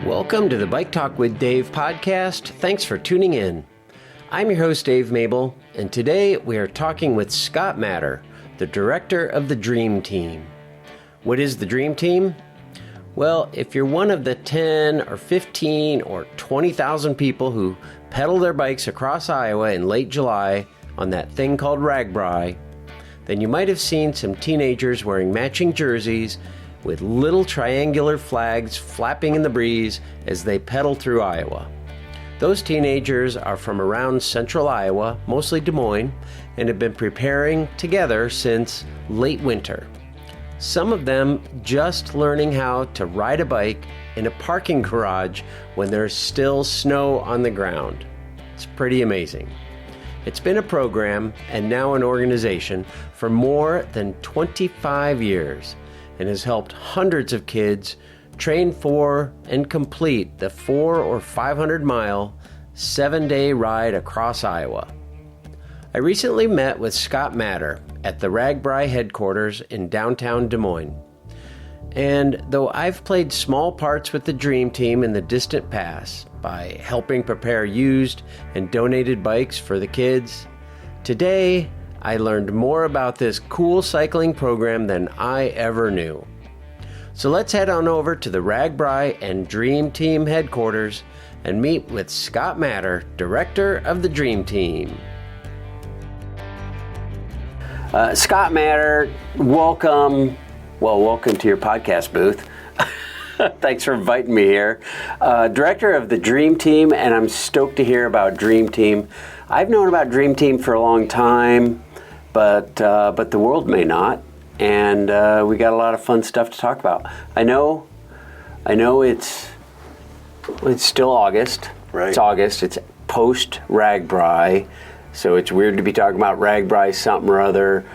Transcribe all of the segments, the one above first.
Welcome to the Bike Talk with Dave podcast. Thanks for tuning in. I'm your host, Dave Mabel, and today we are talking with Scott Matter, the director of the Dream Team. What is the Dream Team? Well, if you're one of the 10 or 15 or 20,000 people who pedal their bikes across Iowa in late July on that thing called RAGBRAI, then you might have seen some teenagers wearing matching jerseys with little triangular flags flapping in the breeze as they pedal through Iowa. Those teenagers are from around central Iowa, mostly Des Moines, and have been preparing together since late winter. Some of them just learning how to ride a bike in a parking garage when there's still snow on the ground. It's pretty amazing. It's been a program and now an organization for more than 25 years and has helped hundreds of kids train for and complete the 400 or 500 mile, 7-day ride across Iowa. I recently met with Scott Matter at the RAGBRAI headquarters in downtown Des Moines. And though I've played small parts with the Dream Team in the distant past by helping prepare used and donated bikes for the kids, today I learned more about this cool cycling program than I ever knew. So let's head on over to the RAGBRAI and Dream Team headquarters and meet with Scott Matter, director of the Dream Team. Scott Matter, welcome to your podcast booth. Thanks for inviting me here. Director of the Dream Team, and I'm stoked to hear about Dream Team. I've known about Dream Team for a long time, but the world may not, and we got a lot of fun stuff to talk about. I know it's still August. Right. It's August. It's post RAGBRAI, so it's weird to be talking about RAGBRAI something or other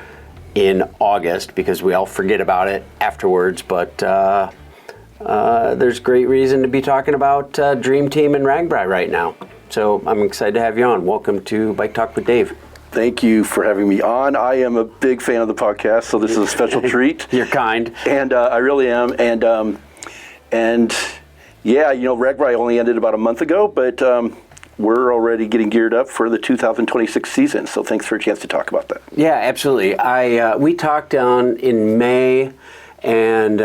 in August because we all forget about it afterwards. But there's great reason to be talking about Dream Team and RAGBRAI right now. So I'm excited to have you on. Welcome to Bike Talk with Dave. Thank you for having me on. I am a big fan of the podcast, so this is a special treat. You're kind. And I really am. And yeah, RAGBRAI only ended about a month ago, but we're already getting geared up for the 2026 season. So thanks for a chance to talk about that. Yeah, absolutely. We talked in May, and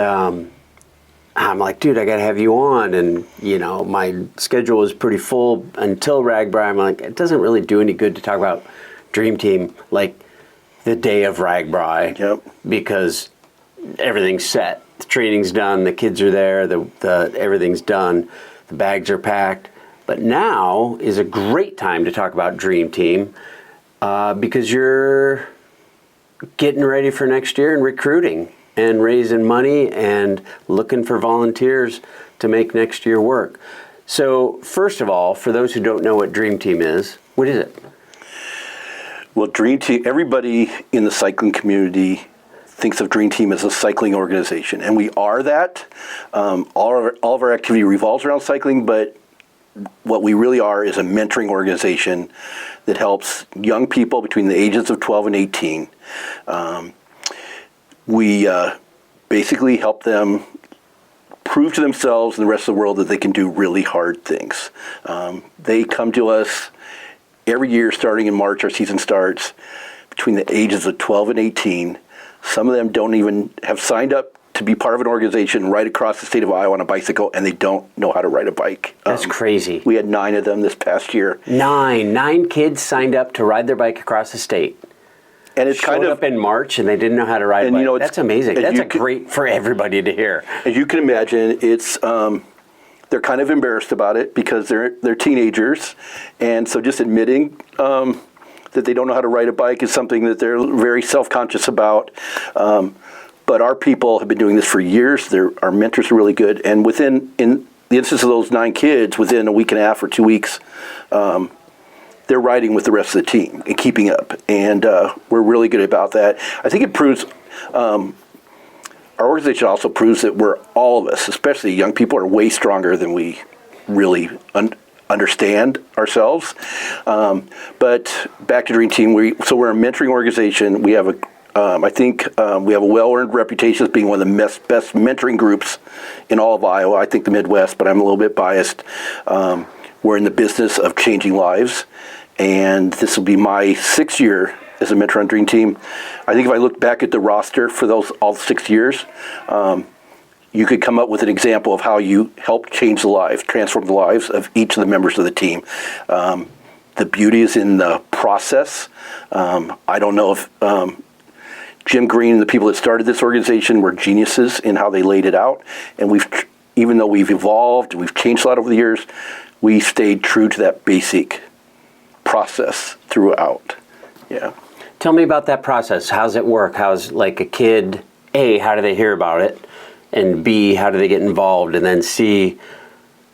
I'm like, dude, I got to have you on. And, my schedule was pretty full until RAGBRAI. I'm like, it doesn't really do any good to talk about Dream Team like the day of RAGBRAI. Yep. Because everything's set. The training's done. The kids are there. The everything's done. The bags are packed. But now is a great time to talk about Dream Team because you're getting ready for next year and recruiting and raising money and looking for volunteers to make next year work. So first of all, for those who don't know what Dream Team is, what is it? Well, Dream Team, everybody in the cycling community thinks of Dream Team as a cycling organization, and we are that. All of our activity revolves around cycling, but what we really are is a mentoring organization that helps young people between the ages of 12 and 18. We basically help them prove to themselves and the rest of the world that they can do really hard things. They come to us every year, starting in March. Our season starts between the ages of 12 and 18. Some of them don't even have signed up to be part of an organization right across the state of Iowa on a bicycle, and they don't know how to ride a bike. That's crazy. We had 9 of them this past year. 9 kids signed up to ride their bike across the state. And it's kind of up in March, and they didn't know how to ride a bike. That's amazing. That's great for everybody to hear. As you can imagine, it's they're kind of embarrassed about it because they're teenagers, and so just admitting that they don't know how to ride a bike is something that they're very self-conscious about. But our people have been doing this for years. Our mentors are really good, and in the instance of those 9 kids, within a week and a half or 2 weeks, they're riding with the rest of the team and keeping up, and we're really good about that. I think it proves. Our organization also proves that all of us, especially young people, are way stronger than we really understand ourselves. But back to Dream Team, we're a mentoring organization. We have I think we have a well-earned reputation as being one of the best mentoring groups in all of Iowa. I think the Midwest, but I'm a little bit biased. We're in the business of changing lives, and this will be my 6th year as a mentor on Dream Team. I think if I look back at the roster for all 6 years, you could come up with an example of how you helped change the lives, transform the lives of each of the members of the team. The beauty is in the process. I don't know if Jim Green and the people that started this organization were geniuses in how they laid it out. And even though we've evolved, we've changed a lot over the years, we stayed true to that basic process throughout. Yeah. Tell me about that process. How's it work? How's like a kid, A, how do they hear about it? And B, how do they get involved? And then C,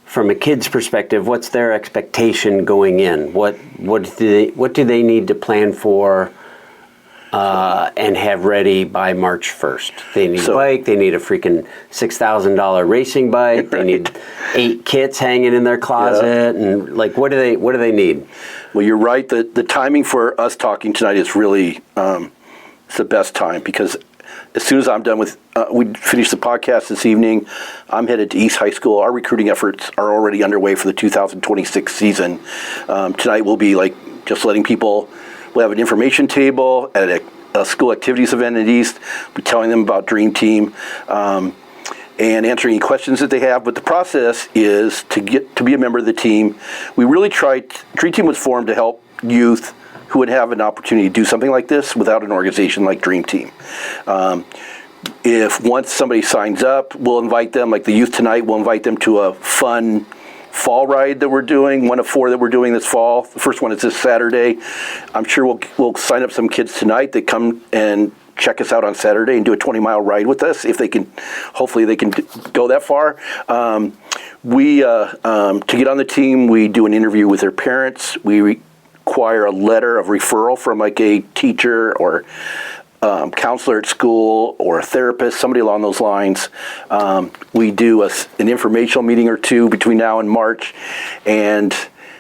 from a kid's perspective, what's their expectation going in? What do they need to plan for and have ready by March 1st? They need a bike. They need a freaking $6,000 racing bike. They need 8 kits hanging in their closet. And like, what do they need? Well, you're right. The timing for us talking tonight is really it's the best time, because as soon as I'm done with, we finish the podcast this evening, I'm headed to East High School. Our recruiting efforts are already underway for the 2026 season. Tonight we'll be just letting people, we'll have an information table at a school activities event in East. We'll be telling them about Dream Team and answering any questions that they have. But the process is to be a member of the team. We really Dream Team was formed to help youth who would have an opportunity to do something like this without an organization like Dream Team. If once somebody signs up, we'll invite them, like the youth tonight, we'll invite them to a fun fall ride that we're doing, one of 4 that we're doing this fall. The first one is this Saturday. I'm sure we'll sign up some kids tonight that come and check us out on Saturday and do a 20-mile ride with us if they can. Hopefully they can go that far. To get on the team, we do an interview with their parents. We require a letter of referral from like a teacher or counselor at school or a therapist, somebody along those lines. We do an informational meeting or 2 between now and March, and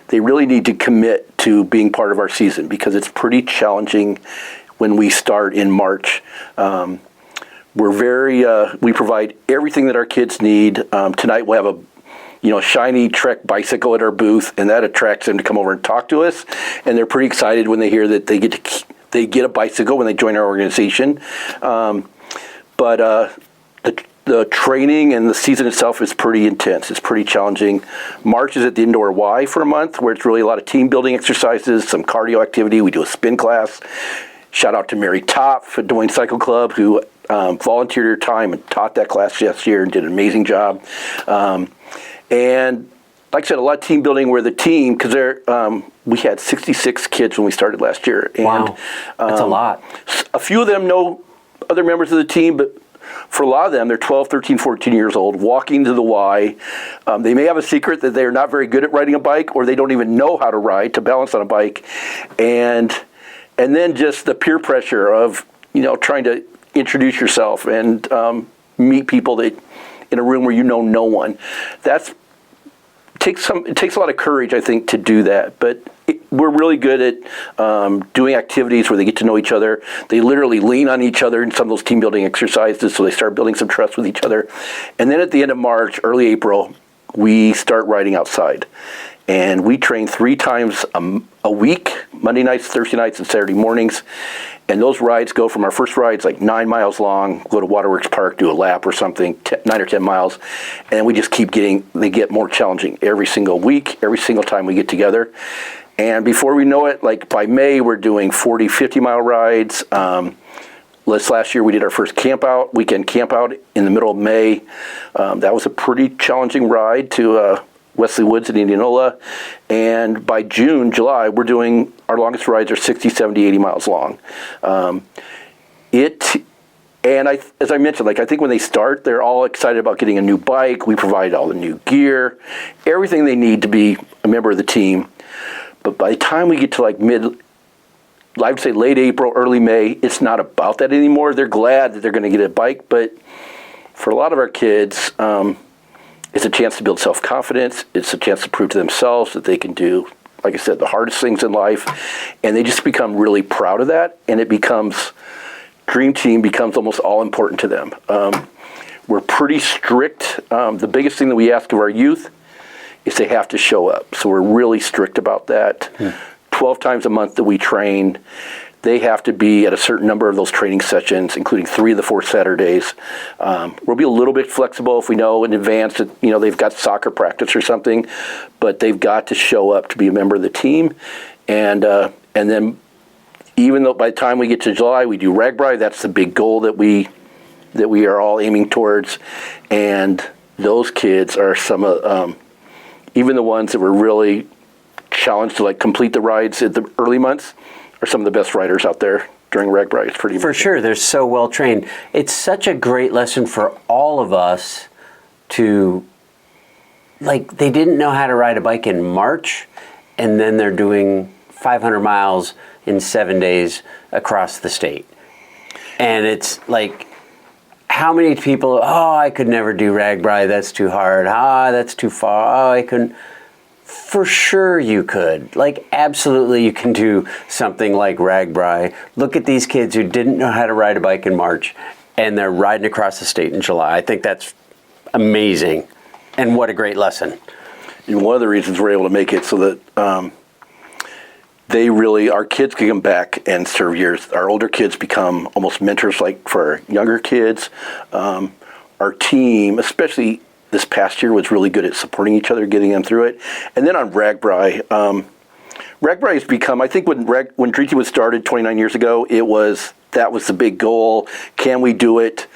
they really need to commit to being part of our season, because it's pretty challenging when we start in March. We provide everything that our kids need. Tonight we'll have a shiny Trek bicycle at our booth, and that attracts them to come over and talk to us. And they're pretty excited when they hear that they get a bicycle when they join our organization. But the training and the season itself is pretty intense. It's pretty challenging. March is at the Indoor Y for a month, where it's really a lot of team building exercises, some cardio activity. We do a spin class. Shout out to Mary Topp at Des Moines Cycle Club, who volunteered her time and taught that class last year and did an amazing job. And like I said, a lot of team building where the team, because we had 66 kids when we started last year. And, wow, that's a lot. A few of them know other members of the team, but for a lot of them, they're 12, 13, 14 years old, walking to the Y. They may have a secret that they're not very good at riding a bike, or they don't even know how to ride, to balance on a bike. And then just the peer pressure of, trying to introduce yourself and meet people that in a room where you know no one. It takes a lot of courage, I think, to do that. But we're really good at doing activities where they get to know each other. They literally lean on each other in some of those team building exercises, so they start building some trust with each other. And then at the end of March, early April, we start riding outside. And we train 3 times a week, Monday nights, Thursday nights, and Saturday mornings. And those rides go from our first ride's like 9 miles long, go to Waterworks Park, do a lap or something, 9 or 10 miles. And we just keep they get more challenging every single week, every single time we get together. And before we know it, like by May, we're doing 40, 50-mile rides. Last year we did our first weekend camp out in the middle of May. That was a pretty challenging ride to Wesley Woods in Indianola. And by July, we're doing, our longest rides are 60, 70, 80 miles long. As I mentioned, I think when they start, they're all excited about getting a new bike. We provide all the new gear, everything they need to be a member of the team. But by the time we get to I would say late April, early May, it's not about that anymore. They're glad that they're going to get a bike, but for a lot of our kids, it's a chance to build self-confidence. It's a chance to prove to themselves that they can do, like I said, the hardest things in life. And they just become really proud of that. And it becomes Dream Team becomes almost all important to them. We're pretty strict. The biggest thing that we ask of our youth is they have to show up. So we're really strict about that. 12 times a month that we train, they have to be at a certain number of those training sessions, including 3 of the 4 Saturdays. We'll be a little bit flexible if we know in advance that they've got soccer practice or something, but they've got to show up to be a member of the team. And then even though by the time we get to July, we do RAGBRAI, that's the big goal that we are all aiming towards. And those kids are some of, even the ones that were really challenged to complete the rides at the early months, are some of the best riders out there during RAGBRAI. It's pretty amazing. For sure, they're so well trained. It's such a great lesson for all of us to, they didn't know how to ride a bike in March, and then they're doing 500 miles in 7 days across the state. And it's how many people, I could never do RAGBRAI, that's too hard, that's too far, I couldn't. For sure you could. Absolutely you can do something like RAGBRAI. Look at these kids who didn't know how to ride a bike in March, and they're riding across the state in July. I think that's amazing, and what a great lesson. And one of the reasons we're able to make it so that our kids can come back and serve years. Our older kids become almost mentors for our younger kids. Our team, especially this past year, was really good at supporting each other, getting them through it. And then on RAGBRAI, RAGBRAI has become, I think when Dream Team was started 29 years ago, that was the big goal. Can we do it?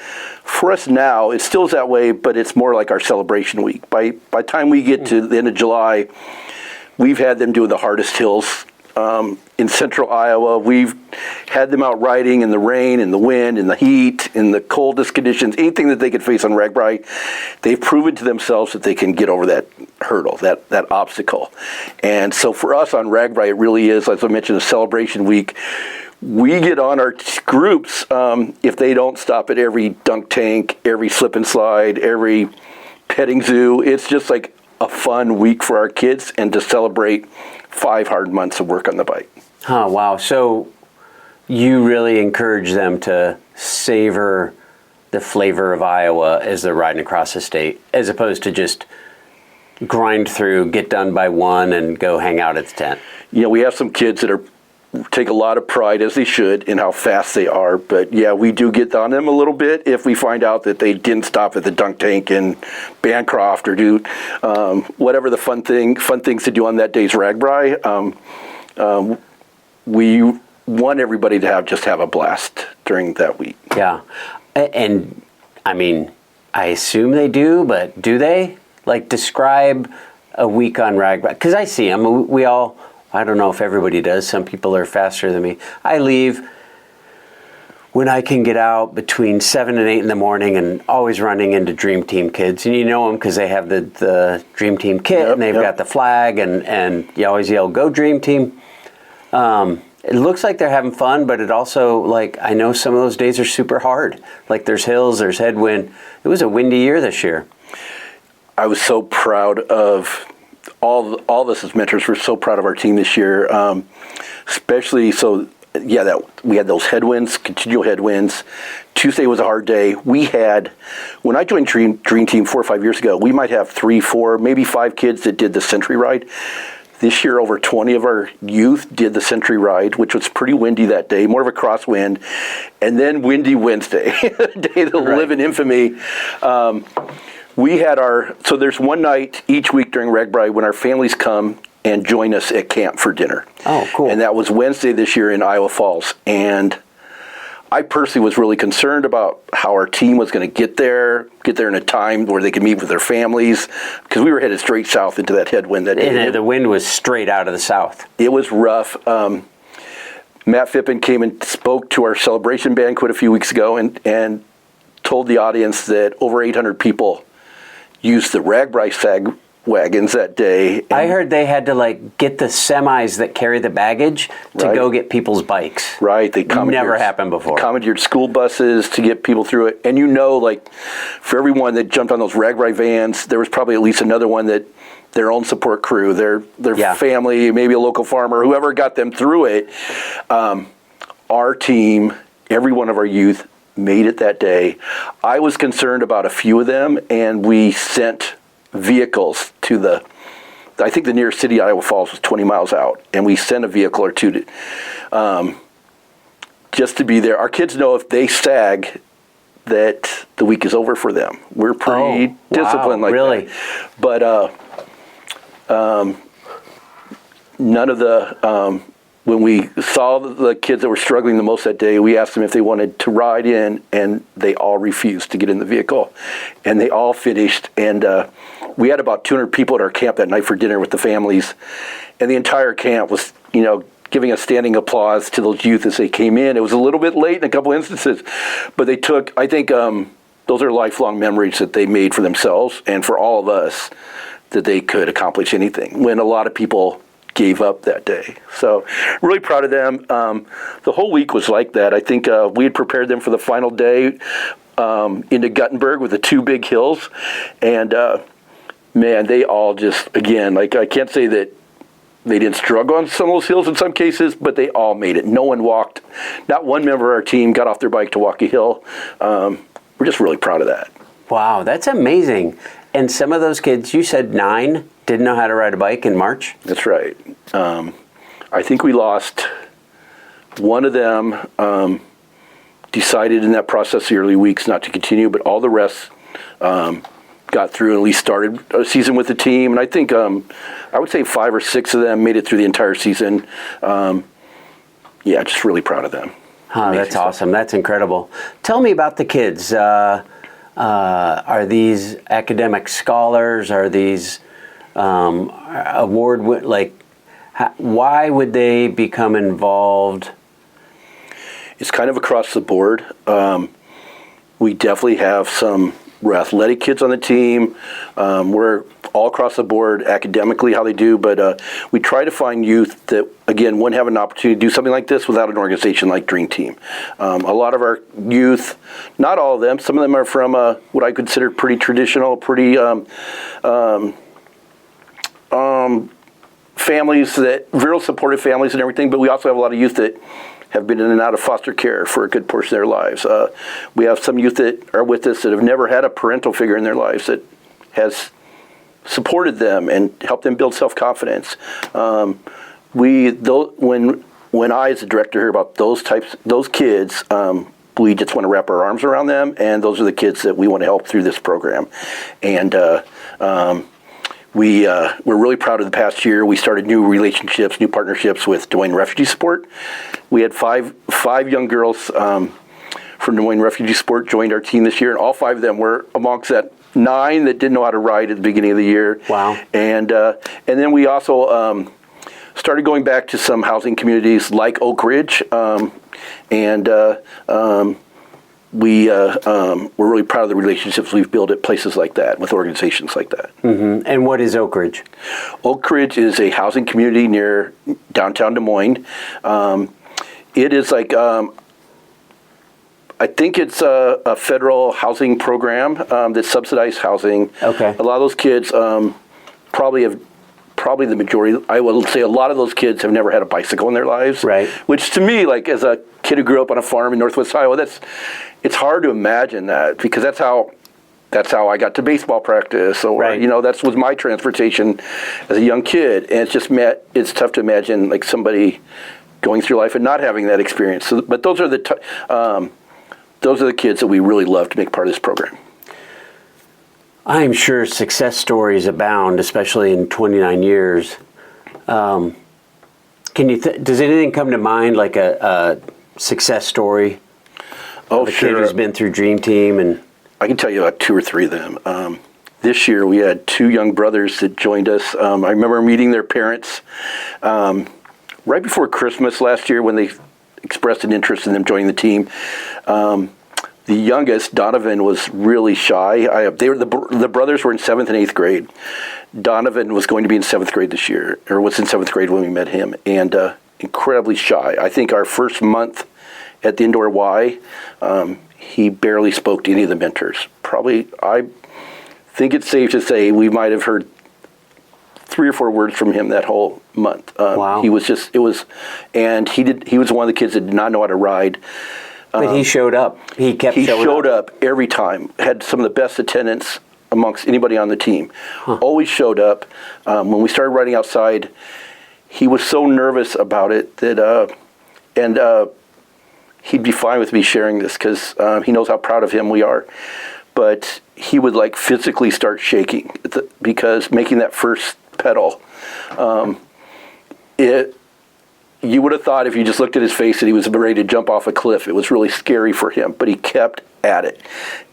For us now, it still is that way, but it's more like our celebration week. By the time we get to the end of July, we've had them doing the hardest hills in central Iowa. We've had them out riding in the rain, in the wind, in the heat, in the coldest conditions, anything that they could face on RAGBRAI. They've proven to themselves that they can get over that hurdle, that obstacle. And so for us on RAGBRAI, it really is, as I mentioned, a celebration week. We get on our groups if they don't stop at every dunk tank, every slip and slide, every petting zoo. It's just a fun week for our kids and to celebrate 5 hard months of work on the bike. Oh, wow. So you really encourage them to savor the flavor of Iowa as they're riding across the state, as opposed to just grind through, get done by 1, and go hang out at the tent. We have some kids that take a lot of pride, as they should, in how fast they are. But we do get on them a little bit if we find out that they didn't stop at the dunk tank in Bancroft or do whatever the fun things to do on that day's RAGBRAI. We want everybody to have a blast during that week. Yeah, and I mean, I assume they do, but do they? Describe a week on RAGBRAI, because I see them. We all. I don't know if everybody does. Some people are faster than me. I leave when I can get out between 7 and 8 in the morning, and always running into Dream Team kids. And you know them because they have the Dream Team kit, and they've got the flag, and you always yell, "Go Dream Team." It looks like they're having fun, but it also, I know some of those days are super hard. There's hills, there's headwind. It was a windy year this year. I was so proud of all of us as mentors. Were so proud of our team this year, especially that we had those headwinds, continual headwinds. Tuesday was a hard day. When I joined Dream Team 4 or 5 years ago, we might have 3, 4, maybe 5 kids that did the Century Ride. This year, over 20 of our youth did the Century Ride, which was pretty windy that day, more of a crosswind. And then Windy Wednesday, a day that'll live in infamy. So there's one night each week during RAGBRAI when our families come and join us at camp for dinner. Oh, cool. And that was Wednesday this year in Iowa Falls. And I personally was really concerned about how our team was going to get there in a time where they could meet with their families, because we were headed straight south into that headwind that day. And the wind was straight out of the south. It was rough. Matt Phippen came and spoke to our celebration banquet a few weeks ago and told the audience that over 800 people used the RAGBRAI sag wagons that day. I heard they had to get the semis that carry the baggage to go get people's bikes. Right. They never happened before. Commandeered school buses to get people through it. And for everyone that jumped on those RAGBRAI vans, there was probably at least another one that their own support crew, their family, maybe a local farmer, whoever got them through it. Our team every one of our youth made it that day. I was concerned about a few of them, and we sent vehicles to I think the nearest city, Iowa Falls, was 20 miles out, and we sent a vehicle or two to, just to be there. Our kids know if they sag, that the week is over for them. We're pretty disciplined like really? that. But none of the, when we saw the kids that were struggling the most that day, we asked them if they wanted to ride in, and they all refused to get in the vehicle. And they all finished. And we had about 200 people at our camp that night for dinner with the families. And the entire camp was, giving a standing applause to those youth as they came in. It was a little bit late in a couple instances, but they took, I think those are lifelong memories that they made for themselves and for all of us, that they could accomplish anything when a lot of people gave up that day. So really proud of them. The whole week was like that. I think we had prepared them for the final day into Guttenberg with the two big hills. And man, they all just, again, I can't say that they didn't struggle on some of those hills in some cases, but they all made it. No one walked. Not one member of our team got off their bike to walk a hill. We're just really proud of that. Wow, that's amazing. And some of those kids, you said 9, didn't know how to ride a bike in March? That's right. I think we lost one of them, decided in that process the early weeks not to continue, but all the rest got through and at least started a season with the team. And I think I would say 5 or 6 of them made it through the entire season. Just really proud of them. That's awesome. That's incredible. Tell me about the kids. Are these academic scholars? Are these why would they become involved? It's kind of across the board. We definitely have some athletic kids on the team. We're all across the board academically how they do, but we try to find youth that, again, wouldn't have an opportunity to do something like this without an organization like Dream Team. A lot of our youth, not all of them, some of them are from what I consider pretty traditional, pretty families, that real supportive families and everything, but we also have a lot of youth that have been in and out of foster care for a good portion of their lives. We have some youth that are with us that have never had a parental figure in their lives that has supported them and helped them build self-confidence. When I, as a director, hear about those kids, we just want to wrap our arms around them, and those are the kids that we want to help through this program. And we're really proud of the past year. We started new relationships, new partnerships with Des Moines Refugee Support. We had five young girls from Des Moines Refugee Support joined our team this year, and all 5 of them were amongst that 9 that didn't know how to ride at the beginning of the year. Wow. And then we also started going back to some housing communities like Oak Ridge, we're really proud of the relationships we've built at places like that, with organizations like that. Mm-hmm. And what is Oak Ridge? Oak Ridge is a housing community near downtown Des Moines. It is like, I think it's a federal housing program that subsidizes housing. Okay. A lot of those kids probably the majority, I would say a lot of those kids have never had a bicycle in their lives. Right. Which to me, like as a kid who grew up on a farm in Northwest Iowa, it's hard to imagine that, because that's how I got to baseball practice, or right. That was my transportation as a young kid. And it's tough to imagine like somebody going through life and not having that experience. So, but those are the kids that we really love to make part of this program. I'm sure success stories abound, especially in 29 years. Does anything come to mind, like a success story? Oh, a sure. Kid who's been through Dream Team, and I can tell you about 2 or 3 of them. This year we had 2 young brothers that joined us. I remember meeting their parents right before Christmas last year when they expressed an interest in them joining the team. The youngest, Donovan, was really shy. The brothers were in 7th and 8th grade. Donovan was going to be in 7th grade this year, or was in 7th grade when we met him, and incredibly shy. I think our first month at the Indoor Y, he barely spoke to any of the mentors. Probably, I think it's safe to say we might have heard 3 or 4 words from him that whole month. Wow. He was one of the kids that did not know how to ride. But he showed up. He showed up every time. Had some of the best attendance amongst anybody on the team. Always showed up. When we started riding outside, he was so nervous about it that, he'd be fine with me sharing this because he knows how proud of him we are. But he would like physically start shaking because making that first pedal, you would have thought if you just looked at his face that he was ready to jump off a cliff. It was really scary for him, but he kept at it.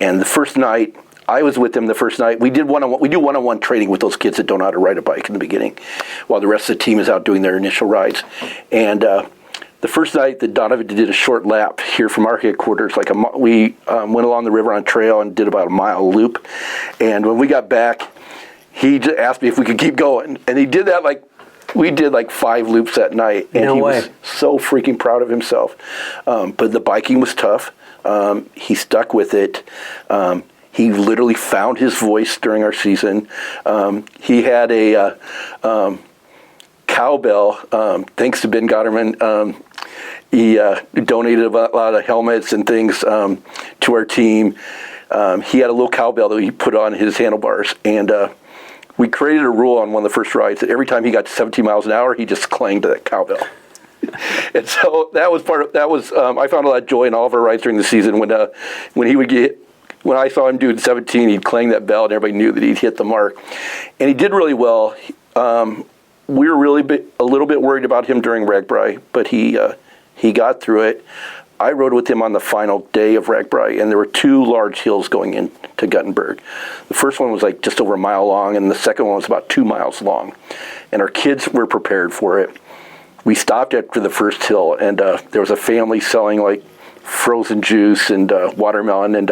And the first night, I was with him the first night. We do one-on-one training with those kids that don't know how to ride a bike in the beginning, while the rest of the team is out doing their initial rides. And the first night that Donovan did a short lap here from our headquarters, we went along the river on trail and did about a mile loop. And when we got back, he just asked me if we could keep going. And he did that we did 5 loops that night. And he was so freaking proud of himself. But the biking was tough. He stuck with it. He literally found his voice during our season. He had a cowbell, thanks to Ben Gotterman. He donated a lot of helmets and things to our team. He had a little cowbell that he put on his handlebars. And we created a rule on one of the first rides that every time he got to 17 miles an hour, he just clanged to that cowbell. And so I found a lot of joy in all of our rides during the season when I saw him doing 17, he'd clang that bell and everybody knew that he'd hit the mark. And he did really well. We were really a little bit worried about him during RAGBRAI, but he got through it. I rode with him on the final day of RAGBRAI, and there were 2 large hills going into Guttenberg. The first one was just over a mile long, and the second one was about 2 miles long. And our kids were prepared for it. We stopped after the first hill, and there was a family selling frozen juice and watermelon, and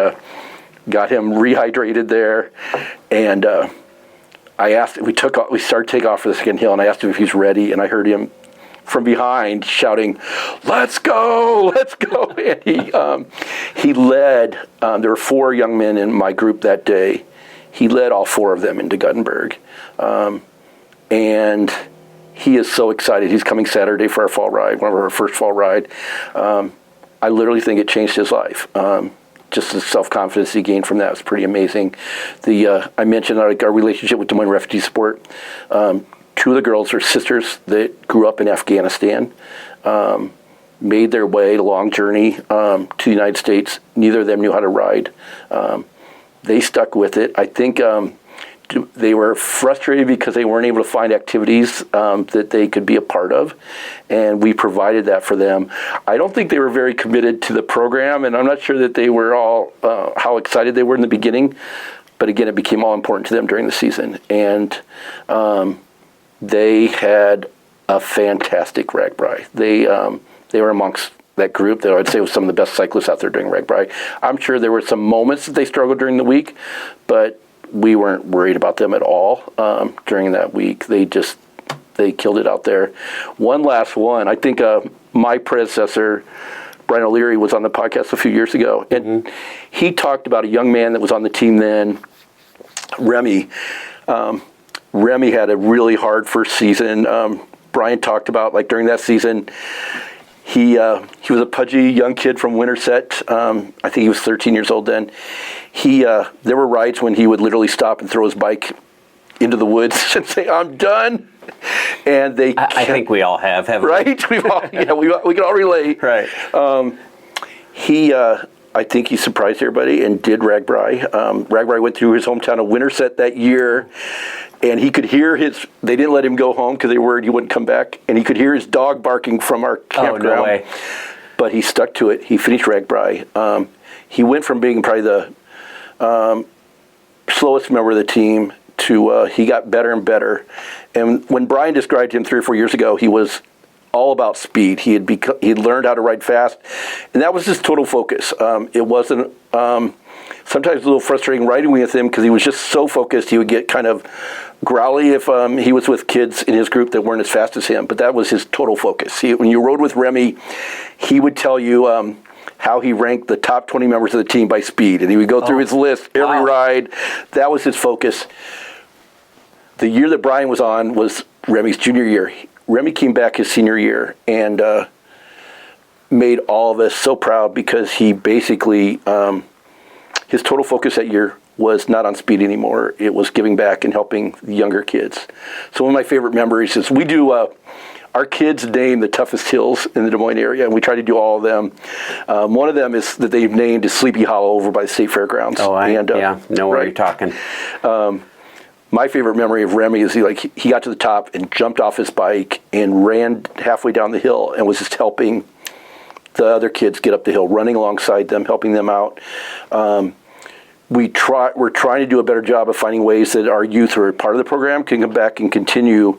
got him rehydrated there. And I asked, we started to take off for the second hill, and I asked him if he's ready, and I heard him from behind shouting, "Let's go, let's go!" And he led. There were 4 young men in my group that day. He led all 4 of them into Guttenberg, and he is so excited. He's coming Saturday for our fall ride, one of our first fall ride. I literally think it changed his life. Just the self-confidence he gained from that was pretty amazing. I mentioned our relationship with Des Moines Refugee Support. 2 of the girls are sisters that grew up in Afghanistan, made their way a long journey to the United States. Neither of them knew how to ride. They stuck with it. I think they were frustrated because they weren't able to find activities that they could be a part of, and we provided that for them. I don't think they were very committed to the program, and I'm not sure that they were all how excited they were in the beginning, but again, it became all important to them during the season, and they had a fantastic RAGBRAI. They were amongst that group that I would say was some of the best cyclists out there during RAGBRAI. I'm sure there were some moments that they struggled during the week, but we weren't worried about them at all during that week. They killed it out there. One last one. I think my predecessor, Brian O'Leary, was on the podcast a few years ago, and he talked about a young man that was on the team then, Remy. Remy had a really hard first season. Brian talked about during that season, he was a pudgy young kid from Winterset. I think he was 13 years old then. There were rides when he would literally stop and throw his bike into the woods and say, "I'm done." And I think we all have, haven't we? Right? We can all relate. Right. I think he surprised everybody and did RAGBRAI. RAGBRAI went through his hometown of Winterset that year, and he could hear they didn't let him go home because they were worried he wouldn't come back, and he could hear his dog barking from our campground. Oh, no way. But he stuck to it. He finished RAGBRAI. He went from being probably the slowest member of the team to he got better and better. And when Brian described him 3 or 4 years ago, he was all about speed. He had learned how to ride fast, and that was his total focus. It wasn't sometimes a little frustrating riding with him because he was just so focused. He would get kind of growly if he was with kids in his group that weren't as fast as him, but that was his total focus. When you rode with Remy, he would tell you how he ranked the top 20 members of the team by speed, and he would go through his list every ride. That was his focus. The year that Brian was on was Remy's junior year. Remy came back his senior year, and made all of us so proud because he basically, his total focus that year was not on speed anymore. It was giving back and helping the younger kids. So one of my favorite memories is we do, our kids name the toughest hills in the Des Moines area, and we try to do all of them. One of them is that they've named is Sleepy Hollow over by the State Fairgrounds. Oh, know where you're talking. My favorite memory of Remy is he got to the top and jumped off his bike and ran halfway down the hill and was just helping the other kids get up the hill, running alongside them, helping them out. We're trying to do a better job of finding ways that our youth who are part of the program can come back and continue.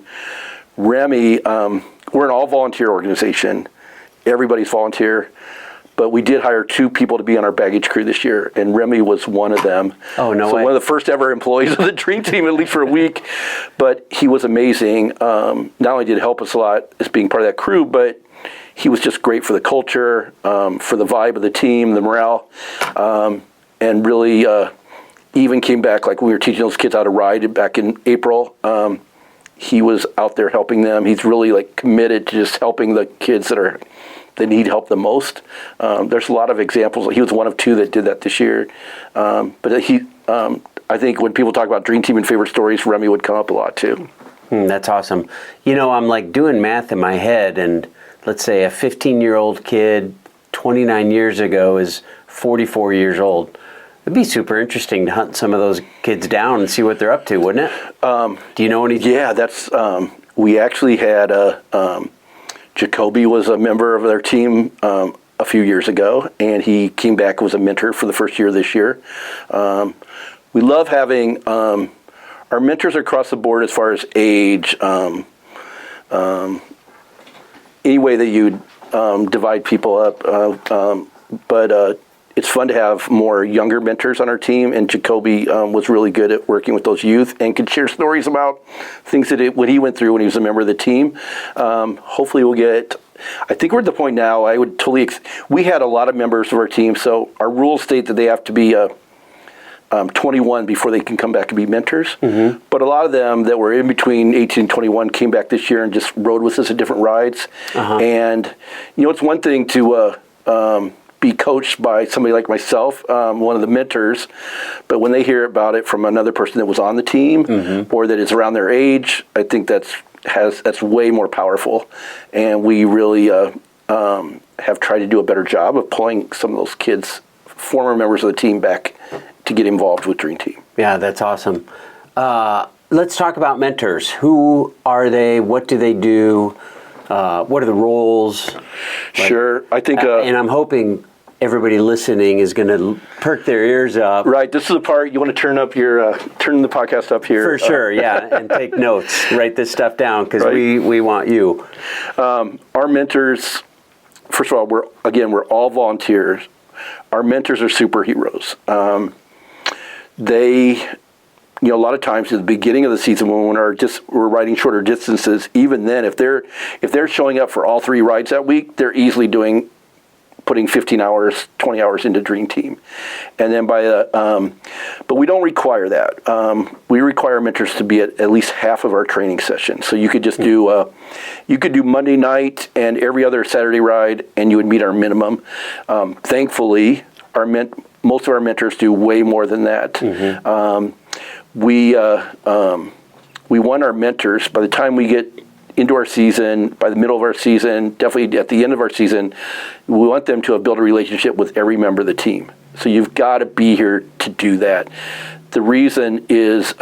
Remy, we're an all-volunteer organization. Everybody's volunteer. But we did hire 2 people to be on our baggage crew this year, and Remy was one of them. Oh, no way. So one of the first ever employees of the Dream Team, at least for a week. But he was amazing. Not only did he help us a lot as being part of that crew, but he was just great for the culture, for the vibe of the team, the morale, and really even came back, like we were teaching those kids how to ride back in April. He was out there helping them. He's really committed to just helping the kids that need help the most. There's a lot of examples. He was one of 2 that did that this year. But I think when people talk about Dream Team and favorite stories, Remy would come up a lot too. That's awesome. I'm doing math in my head, and let's say a 15-year-old kid 29 years ago is 44 years old. It'd be super interesting to hunt some of those kids down and see what they're up to, wouldn't it? Do you know anything? Yeah, that's. We actually had Jacoby was a member of their team a few years ago, and he came back and was a mentor for the first year this year. We love having our mentors across the board as far as age, any way that you divide people up, but it's fun to have more younger mentors on our team, and Jacoby was really good at working with those youth and could share stories about things that what he went through when he was a member of the team. Hopefully we'll get, I think we're at the point now, we had a lot of members of our team, so our rules state that they have to be 21 before they can come back and be mentors. Mm-hmm. But a lot of them that were in between 18 and 21 came back this year and just rode with us at different rides. Uh-huh. And, it's one thing to be coached by somebody like myself, one of the mentors, but when they hear about it from another person that was on the team, mm-hmm. or that is around their age, I think that's way more powerful. And we really have tried to do a better job of pulling some of those kids, former members of the team, back to get involved with Dream Team. Yeah, that's awesome. Let's talk about mentors. Who are they? What do they do? What are the roles? Sure. I think... and I'm hoping everybody listening is going to perk their ears up. Right. This is the part you want to turn the podcast up here. For sure, yeah, and take notes. Write this stuff down because we want you. Our mentors, first of all, we're all volunteers. Our mentors are superheroes. They, a lot of times at the beginning of the season when we're riding shorter distances, even then, if they're showing up for all 3 rides that week, they're easily putting 15 hours, 20 hours into Dream Team. And then but we don't require that. We require mentors to be at least half of our training sessions. So you could just do Monday night and every other Saturday ride, and you would meet our minimum. Thankfully, most of our mentors do way more than that. Mm-hmm. We want our mentors, by the time we get into our season, by the middle of our season, definitely at the end of our season, we want them to have built a relationship with every member of the team. So you've got to be here to do that. The reason is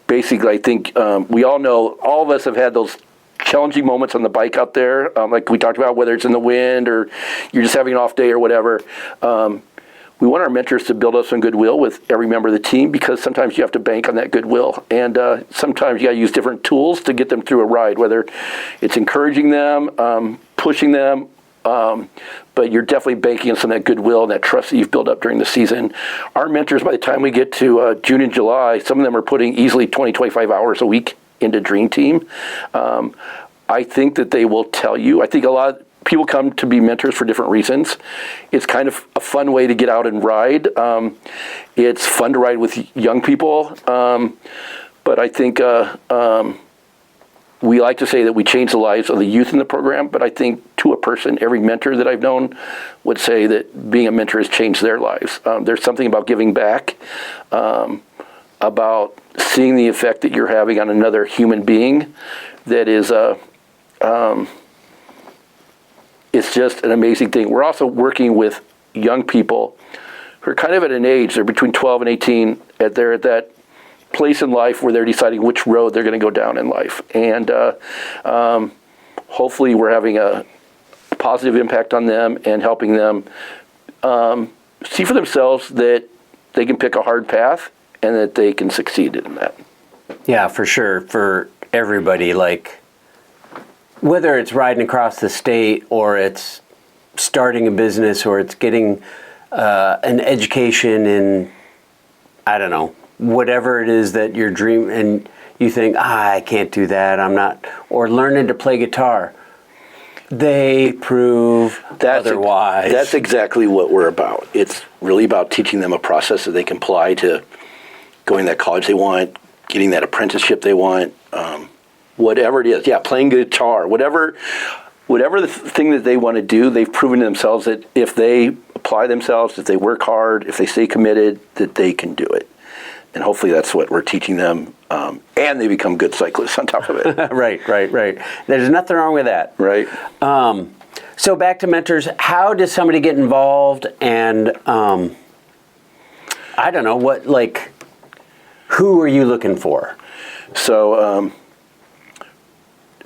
basically, I think we all know, all of us have had those challenging moments on the bike out there, like we talked about, whether it's in the wind or you're just having an off day or whatever. We want our mentors to build up some goodwill with every member of the team, because sometimes you have to bank on that goodwill. And sometimes you got to use different tools to get them through a ride, whether it's encouraging them, pushing them, but you're definitely banking on some of that goodwill and that trust that you've built up during the season. Our mentors, by the time we get to June and July, some of them are putting easily 20, 25 hours a week into Dream Team. I think that they will tell you, I think a lot of people come to be mentors for different reasons. It's kind of a fun way to get out and ride. It's fun to ride with young people. But I think we like to say that we change the lives of the youth in the program, but I think to a person. Every mentor that I've known would say that being a mentor has changed their lives. There's something about giving back, about seeing the effect that you're having on another human being that is it's just an amazing thing. We're also working with young people who are kind of at an age, they're between 12 and 18, they're at that place in life where they're deciding which road they're going to go down in life. And hopefully we're having a positive impact on them and helping them see for themselves that they can pick a hard path and that they can succeed in that. Yeah, for sure. For everybody, like whether it's riding across the state or it's starting a business or it's getting an education in, I don't know, whatever it is that your dream, and you think, I can't do that, I'm not, or learning to play guitar. They prove otherwise. That's exactly what we're about. It's really about teaching them a process that they can apply to going to that college they want, getting that apprenticeship they want, whatever it is. Yeah, playing guitar, whatever the thing that they want to do, they've proven to themselves that if they apply themselves, if they work hard, if they stay committed, that they can do it. And hopefully that's what we're teaching them. And they become good cyclists on top of it. Right. There's nothing wrong with that. Right. So back to mentors, how does somebody get involved? And I don't know, who are you looking for? So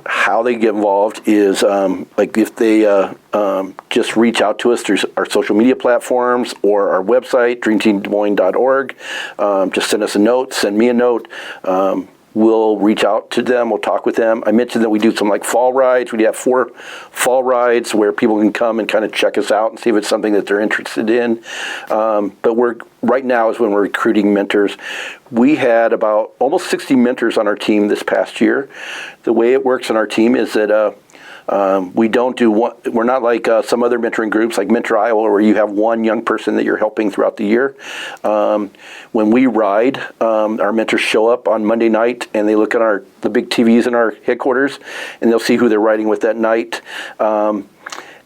how they get involved is if they just reach out to us through our social media platforms or our website, dreamteamdesmoines.org. Just send us a note, send me a note. We'll reach out to them. We'll talk with them. I mentioned that we do some fall rides. We have 4 fall rides where people can come and kind of check us out and see if it's something that they're interested in. But right now is when we're recruiting mentors. We had about almost 60 mentors on our team this past year. The way it works on our team is that we don't do one. We're not like some other mentoring groups like Mentor Iowa, where you have one young person that you're helping throughout the year. When we ride, our mentors show up on Monday night and they look at the big TVs in our headquarters, and they'll see who they're riding with that night.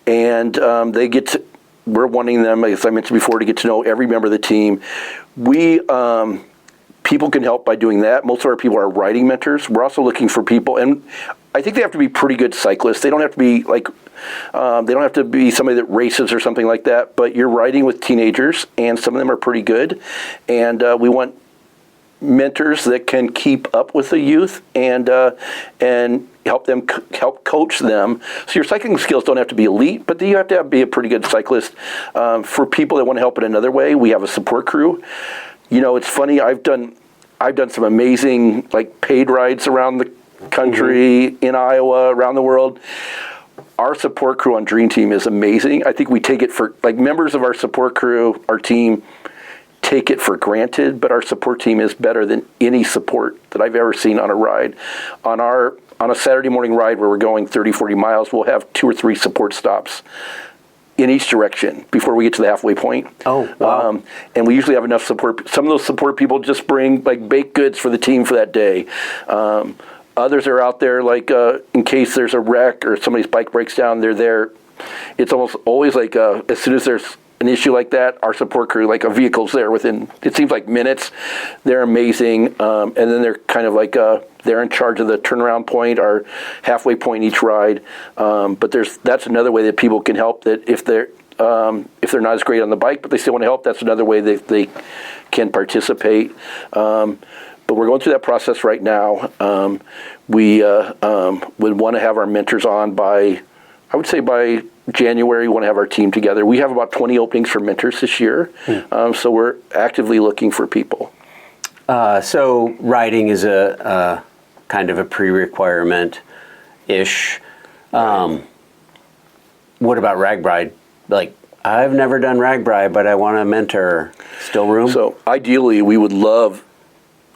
They get to. We're wanting them, as I mentioned before, to get to know every member of the team. People can help by doing that. Most of our people are riding mentors. We're also looking for people, and I think they have to be pretty good cyclists. They don't have to be somebody that races or something like that. But you're riding with teenagers, and some of them are pretty good. And we want mentors that can keep up with the youth and help coach them. So your cycling skills don't have to be elite, but you have to be a pretty good cyclist. For people that want to help in another way, we have a support crew. It's funny. I've done some amazing paid rides around the country, in Iowa, around the world. Our support crew on Dream Team is amazing. I think we take it for members of our support crew, our team, take it for granted, but our support team is better than any support that I've ever seen on a ride. On a Saturday morning ride where we're going 30, 40 miles, we'll have 2 or 3 support stops in each direction before we get to the halfway point. Oh, wow. And we usually have enough support. Some of those support people just bring baked goods for the team for that day. Others are out there in case there's a wreck or somebody's bike breaks down, they're there. It's almost always as soon as there's an issue like that, our support crew, a vehicle's there within, it seems like minutes. They're amazing. And then they're kind of they're in charge of the turnaround point or halfway point each ride. But that's another way that people can help, that if they're not as great on the bike, but they still want to help, that's another way that they can participate. But we're going through that process right now. We would want to have our mentors on by January. We want to have our team together. We have about 20 openings for mentors this year. So we're actively looking for people. So riding is a kind of a pre-requirement-ish. What about RAGBRAI? I've never done RAGBRAI, but I want a mentor. Still room? So ideally, we want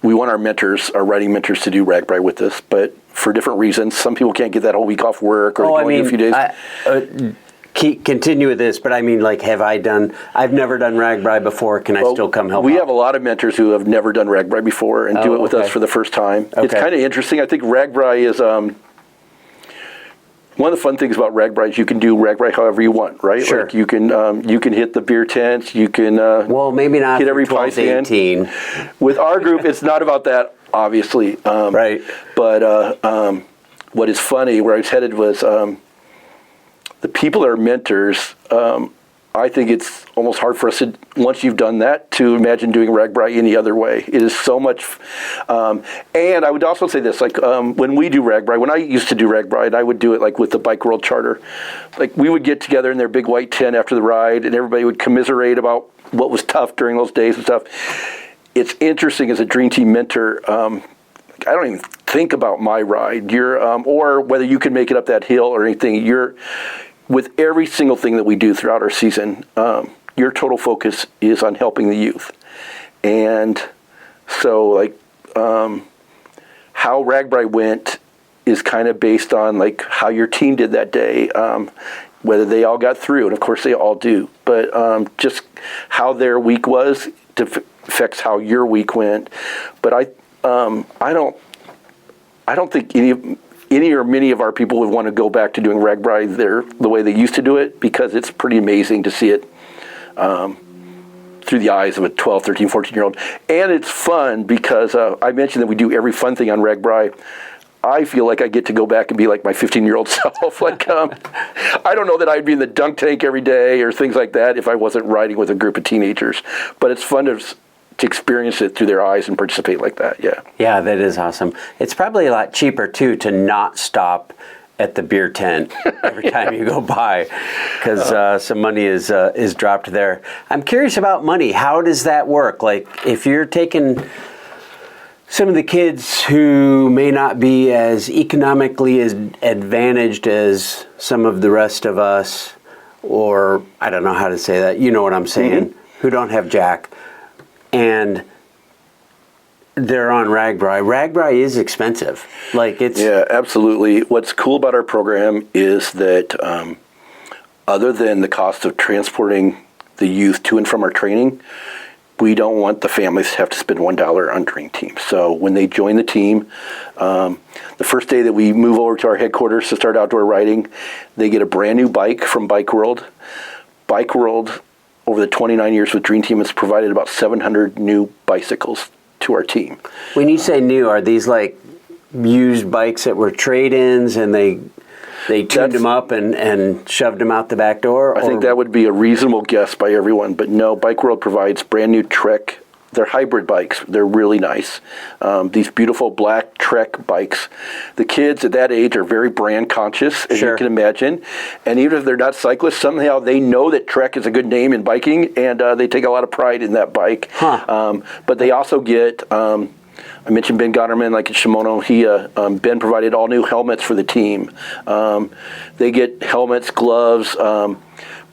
our mentors, our riding mentors, to do RAGBRAI with us, but for different reasons. Some people can't get that whole week off work, or a few days. Continue with this, but I've never done RAGBRAI before. Can I still come help? We have a lot of mentors who have never done RAGBRAI before and do it with us for the first time. Okay. It's kind of interesting. I think RAGBRAI is, one of the fun things about RAGBRAI is you can do RAGBRAI however you want, right? Sure. Like you can hit the beer tent, you can well, maybe not hit every 12 pie to stand. 18. With our group, it's not about that, obviously. Right. But what is funny, where I was headed was the people that are mentors. I think it's almost hard for us to, once you've done that, to imagine doing RAGBRAI any other way. It is so much, and I would also say this, like when we do RAGBRAI, when I used to do RAGBRAI, and I would do it like with the Bike World Charter, like we would get together in their big white tent after the ride, and everybody would commiserate about what was tough during those days and stuff. It's interesting as a Dream Team mentor, I don't even think about my ride, or whether you can make it up that hill or anything, with every single thing that we do throughout our season, your total focus is on helping the youth. And so, like, how RAGBRAI went is kind of based on, like, how your team did that day, whether they all got through, and of course they all do, but just how their week was affects how your week went. But I don't think any or many of our people would want to go back to doing RAGBRAI the way they used to do it, because it's pretty amazing to see it through the eyes of a 12, 13, 14-year-old. And it's fun because I mentioned that we do every fun thing on RAGBRAI. I feel like I get to go back and be like my 15-year-old self. Like, I don't know that I'd be in the dunk tank every day or things like that if I wasn't riding with a group of teenagers. But it's fun to experience it through their eyes and participate like that. Yeah, that is awesome. It's probably a lot cheaper too to not stop at the beer tent every time you go by, because some money is dropped there. I'm curious about money. How does that work? Like, if you're taking some of the kids who may not be as economically as advantaged as some of the rest of us, or I don't know how to say that, you know what I'm saying, who don't have jack, and they're on RAGBRAI. RAGBRAI is expensive. Like, it's... Yeah, absolutely. What's cool about our program is that other than the cost of transporting the youth to and from our training, we don't want the families to have to spend $1 on Dream Team. So when they join the team, the first day that we move over to our headquarters to start outdoor riding, they get a brand new bike from Bike World. Bike World, over the 29 years with Dream Team, has provided about 700 new bicycles to our team. When you say new, are these like used bikes that were trade-ins and they tuned them up and shoved them out the back door? I think that would be a reasonable guess by everyone, but no, Bike World provides brand new Trek. They're hybrid bikes. They're really nice. These beautiful black Trek bikes. The kids at that age are very brand conscious, as you can imagine. And even if they're not cyclists, somehow they know that Trek is a good name in biking, and they take a lot of pride in that bike. But they also get... I mentioned Ben Gonerman, like at Shimano. Ben provided all new helmets for the team. They get helmets, gloves.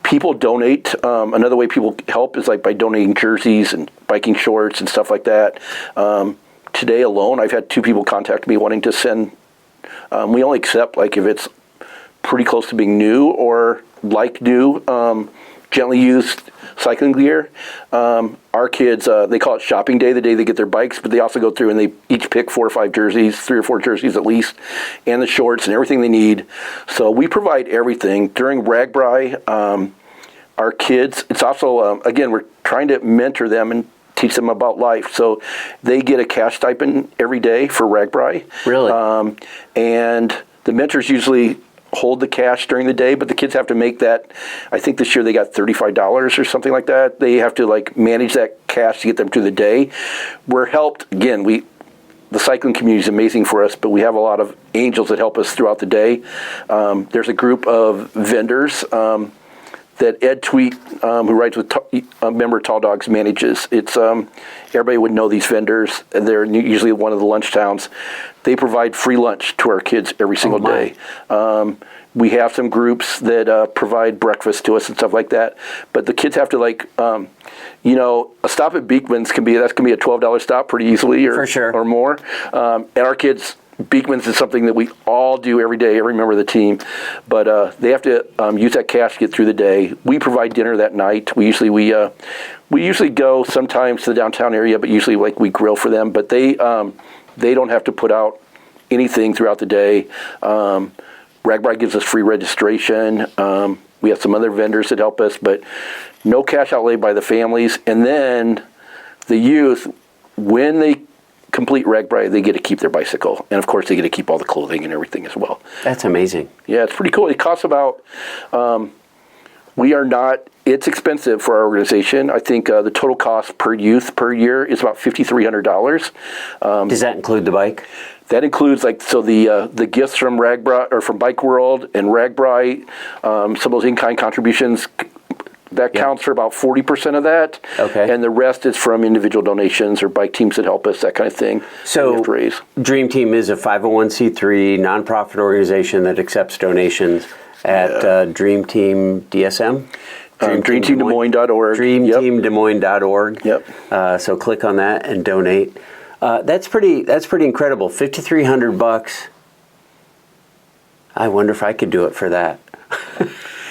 People donate. Another way people help is like by donating jerseys and biking shorts and stuff like that. Today alone, I've had 2 people contact me wanting to send. We only accept like if it's pretty close to being new or like new, gently used cycling gear. Our kids, they call it shopping day, the day they get their bikes, but they also go through and they each pick 4 or 5 jerseys, 3 or 4 jerseys at least, and the shorts and everything they need. So we provide everything. During RAGBRAI, our kids, it's also, again, we're trying to mentor them and teach them about life. So they get a cash stipend every day for RAGBRAI. Really? And the mentors usually hold the cash during the day, but the kids have to make that. I think this year they got $35 or something like that. They have to like manage that cash to get them through the day. We're helped, again, the cycling community is amazing for us, but we have a lot of angels that help us throughout the day. There's a group of vendors that Ed Tweet, who rides with a member of Tall Dogs, manages. It's everybody would know these vendors, and they're usually at one of the lunch towns. They provide free lunch to our kids every single day. We have some groups that provide breakfast to us and stuff like that. But the kids have to a stop at Beekman's can be a $12 stop pretty easily, or for sure, or more. And our kids. Beekman's is something that we all do every day, every member of the team, but they have to use that cash to get through the day. We provide dinner that night. We usually go sometimes to the downtown area, but usually we grill for them. But they don't have to put out anything throughout the day. RAGBRAI gives us free registration. We have some other vendors that help us, but no cash outlay by the families. And then the youth, when they complete RAGBRAI, they get to keep their bicycle. And of course, they get to keep all the clothing and everything as well. That's amazing. Yeah, it's pretty cool. It costs about, it's expensive for our organization. I think the total cost per youth per year is about $5,300. Does that include the bike? That includes the gifts from RAGBRAI or from Bike World and RAGBRAI, some of those in-kind contributions. That counts for about 40% of that. Okay. And the rest is from individual donations or bike teams that help us, that kind of thing. So we have to raise. Dream Team is a 501c3 nonprofit organization that accepts donations at Dream Team DSM? DreamTeamDesMoines.org. DreamTeamDesMoines.org. Yep. So click on that and donate. That's pretty incredible. $5,300. I wonder if I could do it for that.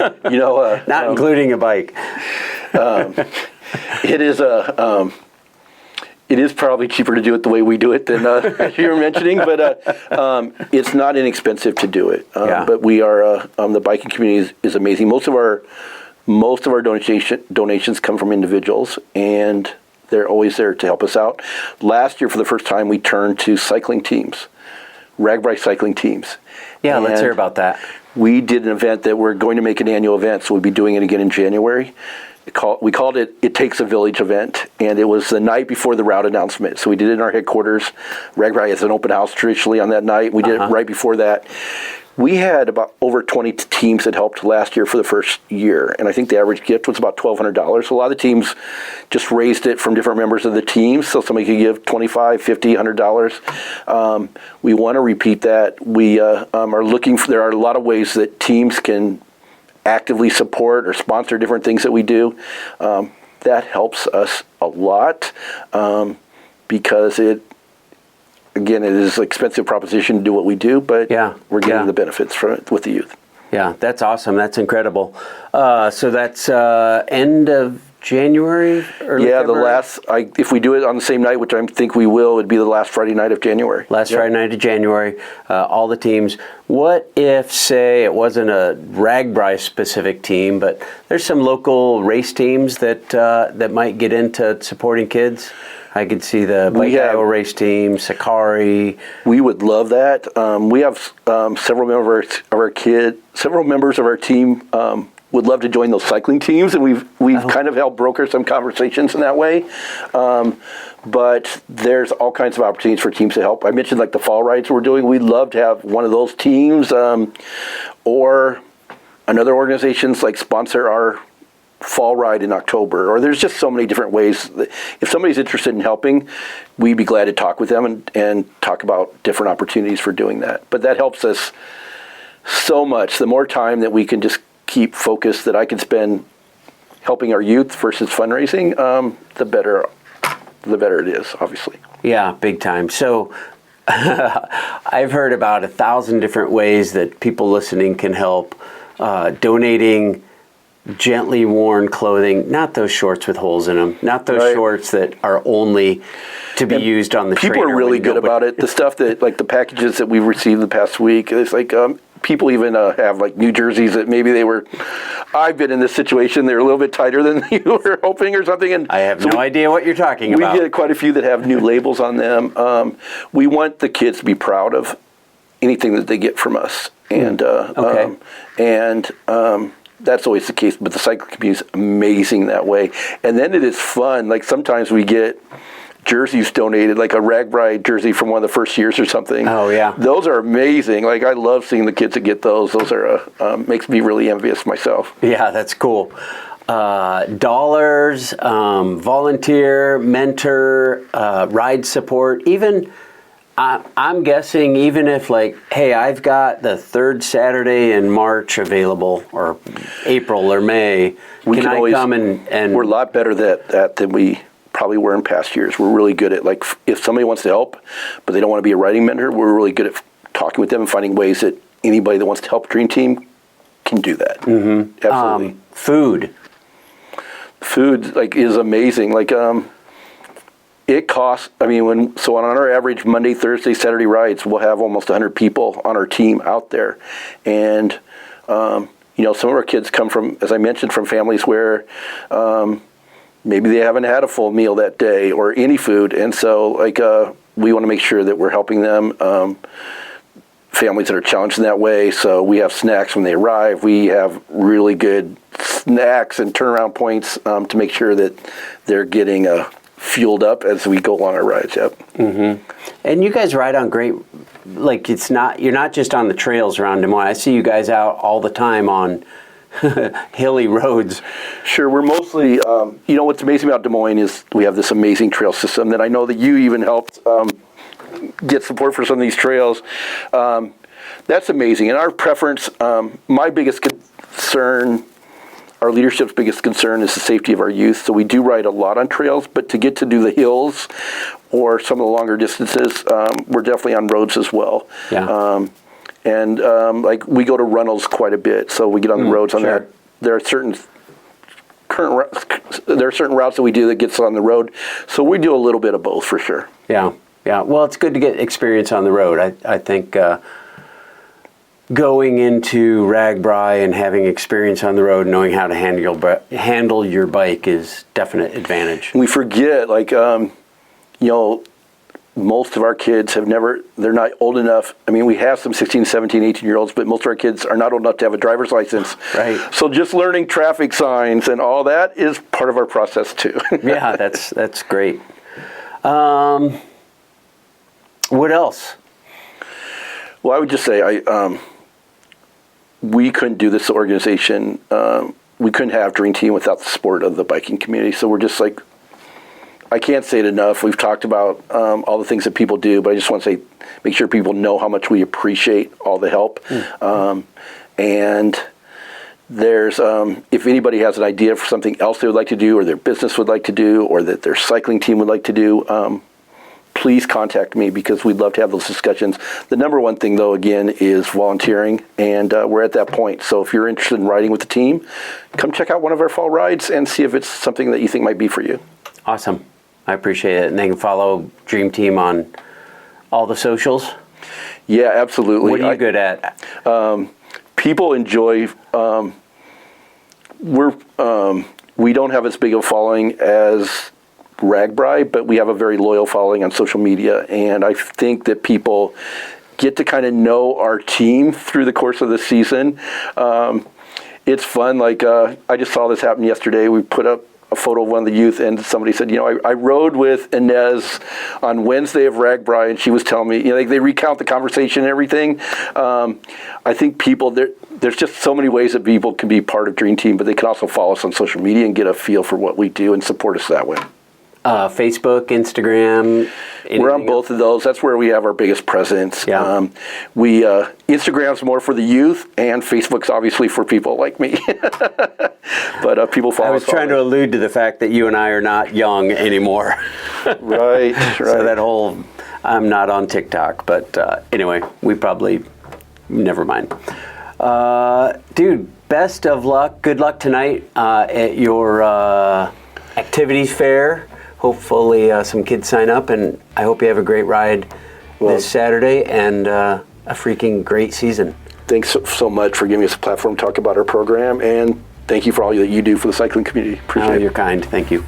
Not including a bike. It is probably cheaper to do it the way we do it than you were mentioning, but it's not inexpensive to do it. But we are the biking community is amazing. Most of our donations come from individuals, and they're always there to help us out. Last year, for the first time, we turned to cycling teams, RAGBRAI cycling teams. Yeah, let's hear about that. We did an event that we're going to make an annual event, so we'll be doing it again in January. We called it It Takes a Village event, and it was the night before the route announcement. So we did it in our headquarters. RAGBRAI has an open house traditionally on that night. We did it right before that. We had about over 20 teams that helped last year for the first year, and I think the average gift was about $1,200. So a lot of the teams just raised it from different members of the team, so somebody could give $25, $50, $100. We want to repeat that. We are looking for, there are a lot of ways that teams can actively support or sponsor different things that we do. That helps us a lot because it is an expensive proposition to do what we do, but we're getting the benefits from it with the youth. Yeah, that's awesome. That's incredible. So that's end of January? Early February? If we do it on the same night, which I think we will, it'd be the last Friday night of January. Friday night of January, all the teams. What if, say, it wasn't a RAGBRAI specific team, but there's some local race teams that might get into supporting kids? I could see the Bike Iowa race team, Sakari. We would love that. We have several members of our team would love to join those cycling teams, and we've kind of helped broker some conversations in that way. But there's all kinds of opportunities for teams to help. I mentioned like the fall rides we're doing. We'd love to have one of those teams, or another organizations like sponsor our fall ride in October, or there's just so many different ways. If somebody's interested in helping, we'd be glad to talk with them and talk about different opportunities for doing that. But that helps us so much. The more time that we can just keep focused that I can spend helping our youth versus fundraising, the better it is, obviously. Yeah, big time. So I've heard about 1,000 different ways that people listening can help. Donating gently worn clothing, not those shorts with holes in them, not those shorts that are only to be used on the trainer. People are really good about it. The stuff that, like the packages that we've received the past week, it's like people even have like new jerseys that maybe I've been in this situation, they're a little bit tighter than you were hoping or something. And I have no idea what you're talking about. We get quite a few that have new labels on them. We want the kids to be proud of anything that they get from us. And that's always the case, but the cycling community is amazing that way. And then it is fun. Like sometimes we get jerseys donated, like a RAGBRAI jersey from one of the first years or something. Oh, yeah. Those are amazing. Like I love seeing the kids that get those. Those are makes me really envious myself. Yeah, that's cool. Dollars, volunteer, mentor, ride support, even... I'm guessing even if like, hey, I've got the third Saturday in March available, or April or May, can I come and... We're a lot better at that than we probably were in past years. We're really good at, like, if somebody wants to help, but they don't want to be a riding mentor, we're really good at talking with them and finding ways that anybody that wants to help Dream Team can do that. Mm-hmm. Absolutely. Food, like, is amazing. Like, it costs, so on our average Monday, Thursday, Saturday rides, we'll have almost 100 people on our team out there. And, some of our kids come from, as I mentioned, from families where maybe they haven't had a full meal that day or any food. And so, we want to make sure that we're helping them, families that are challenged in that way. So we have snacks when they arrive. We have really good snacks and turnaround points to make sure that they're getting fueled up as we go along our rides. Yep. Mm-hmm. And you guys ride on great, you're not just on the trails around Des Moines. I see you guys out all the time on hilly roads. Sure. We're mostly, what's amazing about Des Moines is we have this amazing trail system that I know that you even helped get support for some of these trails. That's amazing. And our preference, my biggest concern, our leadership's biggest concern is the safety of our youth. So we do ride a lot on trails, but to get to do the hills or some of the longer distances, we're definitely on roads as well. Yeah. We go to Runnels quite a bit, so we get on the roads on sure. that. There are certain routes that we do that gets on the road, so we do a little bit of both for sure. Yeah. Yeah, well, it's good to get experience on the road. I think going into RAGBRAI and having experience on the road, knowing how to handle your bike is definite advantage. We forget, most of our kids they're not old enough. We have some 16, 17, 18-year-olds, but most of our kids are not old enough to have a driver's license. Right. So just learning traffic signs and all that is part of our process too. Yeah, that's great. What else? Well, I would just say we couldn't do this organization. We couldn't have Dream Team without the support of the biking community. So we're just I can't say it enough. We've talked about all the things that people do, but I just want to make sure people know how much we appreciate all the help. And there's, if anybody has an idea for something else they would like to do, or their business would like to do, or that their cycling team would like to do, please contact me, because we'd love to have those discussions. The number one thing, though, again, is volunteering, and we're at that point. So if you're interested in riding with the team, come check out one of our fall rides and see if it's something that you think might be for you. Awesome. I appreciate it. And they can follow Dream Team on all the socials? Yeah, absolutely. What are you good at? People enjoy... we don't have as big of a following as RAGBRAI, but we have a very loyal following on social media, and I think that people get to kind of know our team through the course of the season. It's fun. I just saw this happen yesterday. We put up a photo of one of the youth, and somebody said, I rode with Inez on Wednesday of RAGBRAI, and she was telling me, they recount the conversation and everything. I think there's just so many ways that people can be part of Dream Team, but they can also follow us on social media and get a feel for what we do and support us that way. Facebook, Instagram. We're on both of those. That's where we have our biggest presence. Yeah. Instagram's more for the youth, and Facebook's obviously for people like me. But people follow us. I was trying to allude to the fact that you and I are not young anymore. Right. So that whole, I'm not on TikTok, but anyway, we probably, never mind. Dude, best of luck. Good luck tonight at your activities fair. Hopefully some kids sign up, and I hope you have a great ride this Saturday and a freaking great season. Thanks so much for giving us a platform to talk about our program, and thank you for all that you do for the cycling community. Appreciate it. You're kind. Thank you.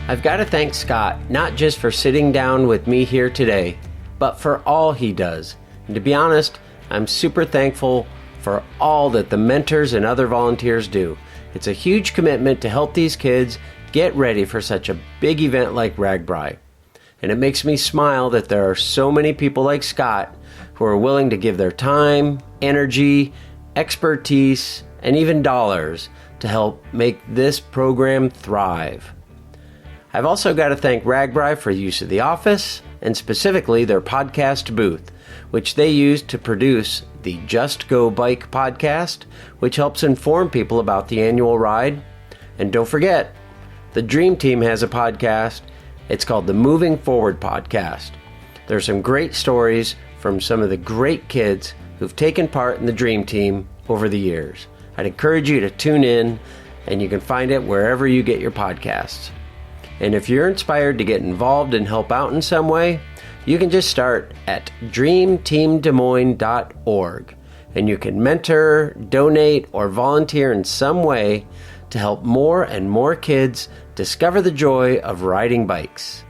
I've got to thank Scott, not just for sitting down with me here today, but for all he does. And to be honest, I'm super thankful for all that the mentors and other volunteers do. It's a huge commitment to help these kids get ready for such a big event like RAGBRAI. And it makes me smile that there are so many people like Scott who are willing to give their time, energy, expertise, and even dollars to help make this program thrive. I've also got to thank RAGBRAI for the use of the office, and specifically their podcast booth, which they use to produce the Just Go Bike podcast, which helps inform people about the annual ride. And don't forget, the Dream Team has a podcast. It's called the Moving Forward Podcast. There's some great stories from some of the great kids who've taken part in the Dream Team over the years. I'd encourage you to tune in, and you can find it wherever you get your podcasts. And if you're inspired to get involved and help out in some way, you can just start at dreamteamdesmoines.org, and you can mentor, donate, or volunteer in some way to help more and more kids discover the joy of riding bikes.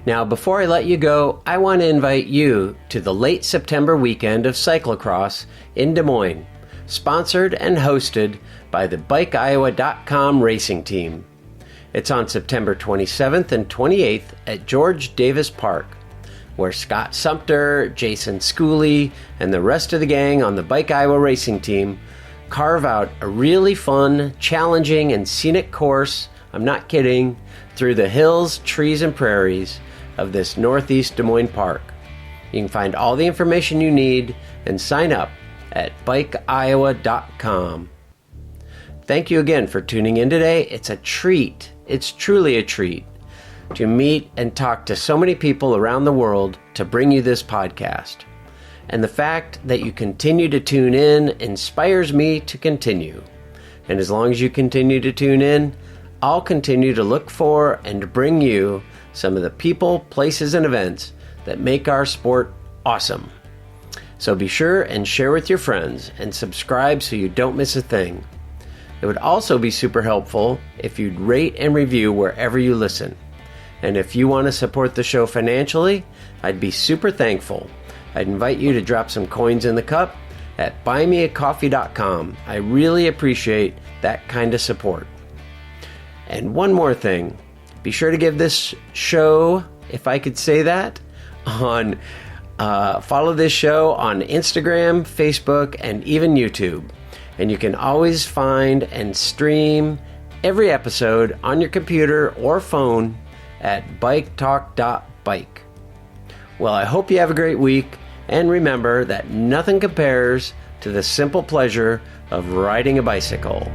Now, before I let you go, I want to invite you to the late September weekend of cyclocross in Des Moines, sponsored and hosted by the BikeIowa.com racing team. It's on September 27th and 28th at George Davis Park, where Scott Sumter, Jason Schooley, and the rest of the gang on the Bike Iowa racing team carve out a really fun, challenging, and scenic course, I'm not kidding, through the hills, trees, and prairies of this northeast Des Moines park. You can find all the information you need and sign up at BikeIowa.com. Thank you again for tuning in today. It's a treat. It's truly a treat to meet and talk to so many people around the world to bring you this podcast. And the fact that you continue to tune in inspires me to continue. And as long as you continue to tune in, I'll continue to look for and bring you some of the people, places, and events that make our sport awesome. So be sure and share with your friends and subscribe so you don't miss a thing. It would also be super helpful if you'd rate and review wherever you listen. And if you want to support the show financially, I'd be super thankful. I'd invite you to drop some coins in the cup at buymeacoffee.com. I really appreciate that kind of support. And one more thing, be sure to give this show, if I could say that, follow this show on Instagram, Facebook, and even YouTube. And you can always find and stream every episode on your computer or phone at biketalk.bike. Well, I hope you have a great week, and remember that nothing compares to the simple pleasure of riding a bicycle.